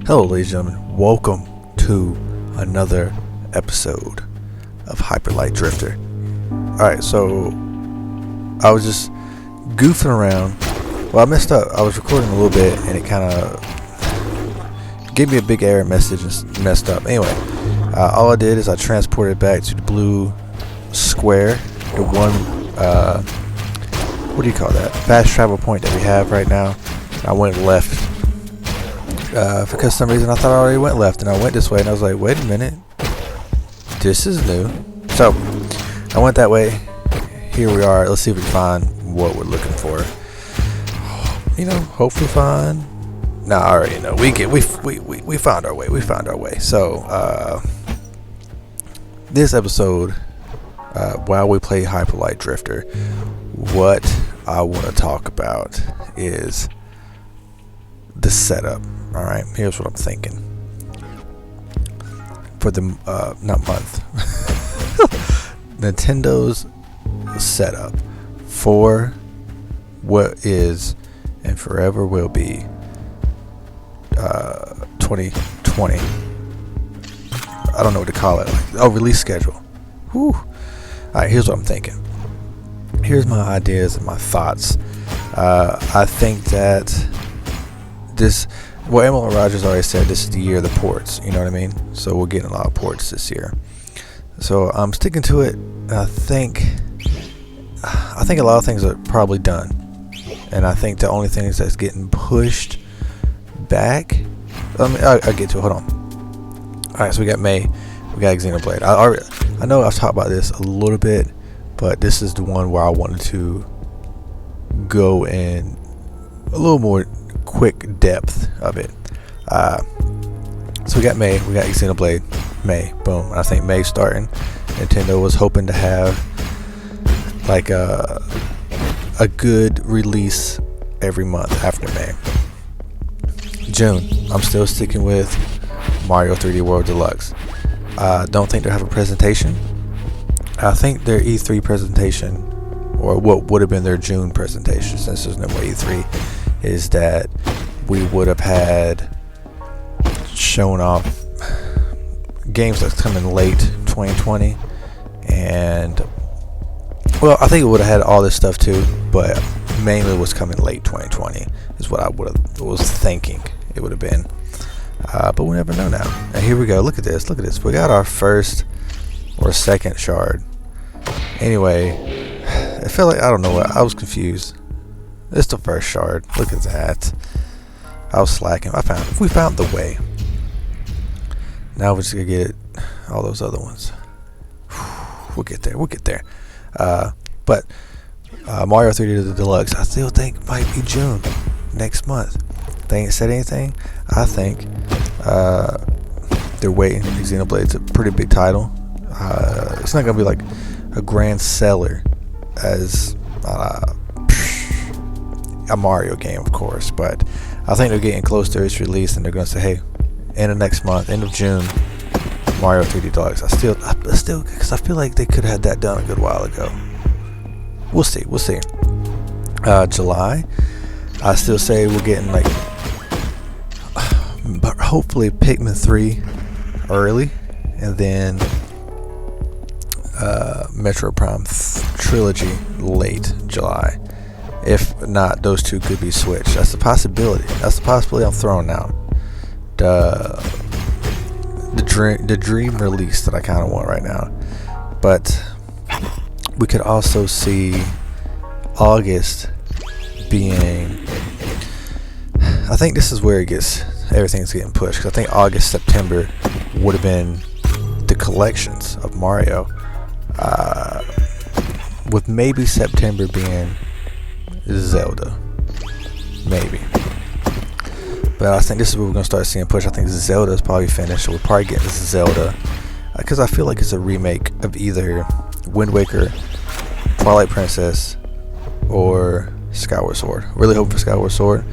Hello, ladies and gentlemen. Welcome to another episode of Hyper Light Drifter. Alright, so I was just goofing around. Well, I messed up. I was recording a little bit and it kind of gave me a big error message and messed up. Anyway, all I did is I transported it back to the blue square, the one, what do you call that? Fast travel point that we have right now. I went left. For some reason I thought I already went left, and I went this way, and I was like, wait a minute, this is new. So I went that way. Here we are. Let's see if we can find what we're looking for. Hopefully find. Nah, I already know. We found our way. We found our way. So this episode, while we play Hyper Light Drifter, what I want to talk about is the setup. All right, here's what I'm thinking for the Nintendo's setup for what is and forever will be 2020. I don't know what to call it. Release schedule. Whew. All right, here's what I'm thinking. Here's my ideas and my thoughts. I think that Emily Rogers already said this is the year of the ports, you know what I mean? So we're getting a lot of ports this year. So I'm sticking to it. I think a lot of things are probably done. And I think the only things that's getting pushed back, I'll get to it, hold on. Alright, so we got May, we got Xenoblade. I know I've talked about this a little bit, but this is the one where I wanted to go in a little more quick depth of it. So we got May, we got Xenoblade, May, boom. I think May starting. Nintendo was hoping to have like a good release every month after May. June, I'm still sticking with Mario 3D World Deluxe. Don't think they'll have a presentation. I think their E3 presentation, or what would have been their June presentation, since there's no more E3, is that we would have had shown off games that's coming late 2020, and well, I think it would have had all this stuff too, but mainly was coming late 2020 is what I was thinking it would have been, but we never know now. And here we go. Look at this. We got our first or second shard. Anyway, I feel like, I don't know what, I was confused. It's the first shard. Look at that. I was slacking. We found the way. Now we're just gonna get all those other ones. We'll get there. But Mario 3D Deluxe, I still think might be June next month. They ain't said anything. I think they're waiting. Xenoblade's a pretty big title. It's not gonna be like a grand seller as a Mario game, of course, but I think they're getting close to its release, and they're going to say, hey, end of next month, end of June, Mario 3D Deluxe. I still, because I feel like they could have had that done a good while ago. We'll see. July, I still say we're getting but hopefully Pikmin 3 early, and then Metro Prime Trilogy late July. If not, those two could be switched. That's the possibility. I'm throwing out. The dream release that I kind of want right now. But we could also see August being. I think this is where everything's getting pushed. Because I think August, September would have been the collections of Mario. With maybe September being Zelda, maybe. But I think this is where we're gonna start seeing push. I think Zelda is probably finished, so we're probably getting Zelda, because I feel like it's a remake of either Wind Waker, Twilight Princess, or Skyward Sword. Really hope for Skyward Sword,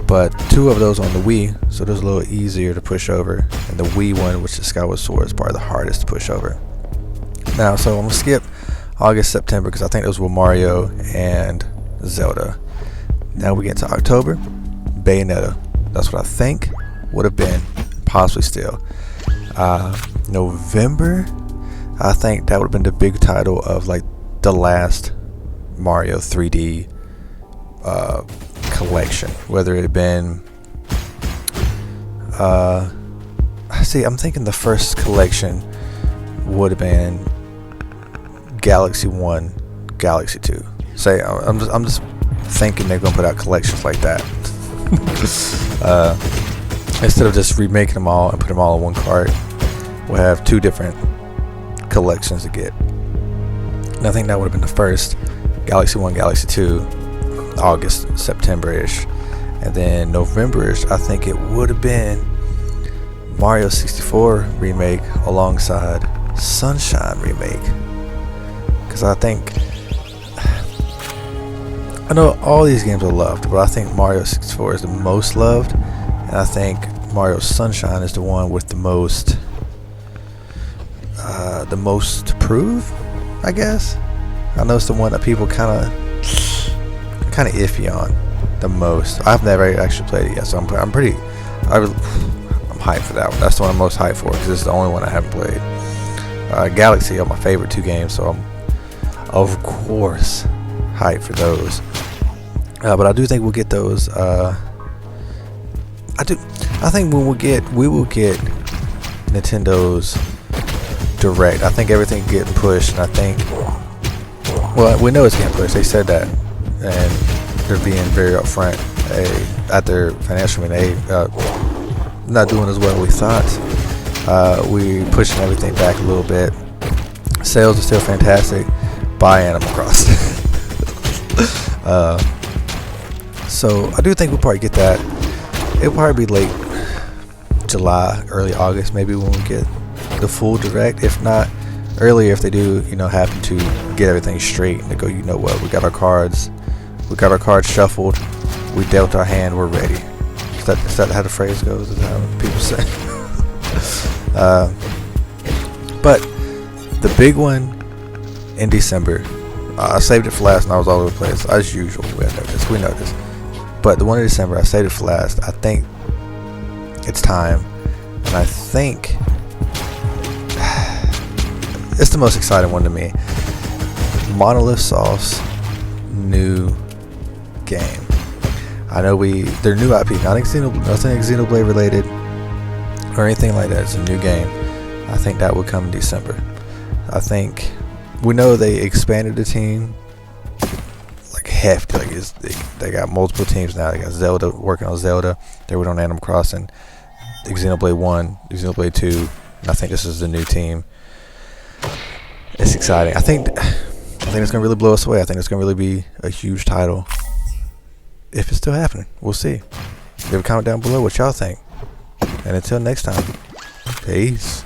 but two of those on the Wii, so those are a little easier to push over, and the Wii one, which is Skyward Sword, is probably the hardest to push over. Now, so I'm gonna skip August, September, because I think those were Mario and Zelda. Now we get to October, Bayonetta. That's what I think would have been, possibly still. November, I think that would have been the big title of like the last Mario 3D collection. Whether it had been, I'm thinking the first collection would have been Galaxy 1, Galaxy 2. I'm just thinking they're gonna put out collections like that. Instead of just remaking them all and put them all in one cart, we'll have 2 different collections to get. And I think that would have been the first Galaxy 1, Galaxy 2, August, September-ish. And then November-ish, I think it would have been Mario 64 remake alongside Sunshine remake. Because I know all these games are loved, but I think Mario 64 is the most loved, and I think Mario Sunshine is the one with the most to prove, I guess. I know it's the one that people kind of iffy on the most. I've never actually played it yet, so I'm hyped for that one. That's the one I'm most hyped for because it's the only one I haven't played. Galaxy are my favorite 2 games, so I'm of course hyped for those. But I do think we'll get those. I think we will get Nintendo's Direct. I think everything's getting pushed, and I think, well, we know it's getting pushed. They said that, and they're being very upfront at their financial meeting. Not doing as well as we thought. We pushing everything back a little bit. Sales are still fantastic. Buy Animal Crossing. So I do think we'll probably get that. It'll probably be late July, early August, maybe, when we get the full Direct. If not earlier, if they do, happen to get everything straight and they go, you know what, we got our cards shuffled, we dealt our hand, we're ready. Is that how the phrase goes? Is that how people say? But the big one in December, I saved it for last and I was all over the place as usual. We know this. But the one in December, I saved it for last. I think it's time, and I think it's the most exciting one to me. Monolith Soft's new game. I know their new IP, nothing Xenoblade related or anything like that. It's a new game. I think that will come in December. I think we know they expanded the team like hefty. They got multiple teams now. They got Zelda working on Zelda. They were on Animal Crossing, Xenoblade 1, Xenoblade 2, and I think this is the new team. It's exciting. I think it's gonna really blow us away. I think it's gonna really be a huge title. If it's still happening, we'll see. Leave a comment down below what y'all think. And until next time, peace.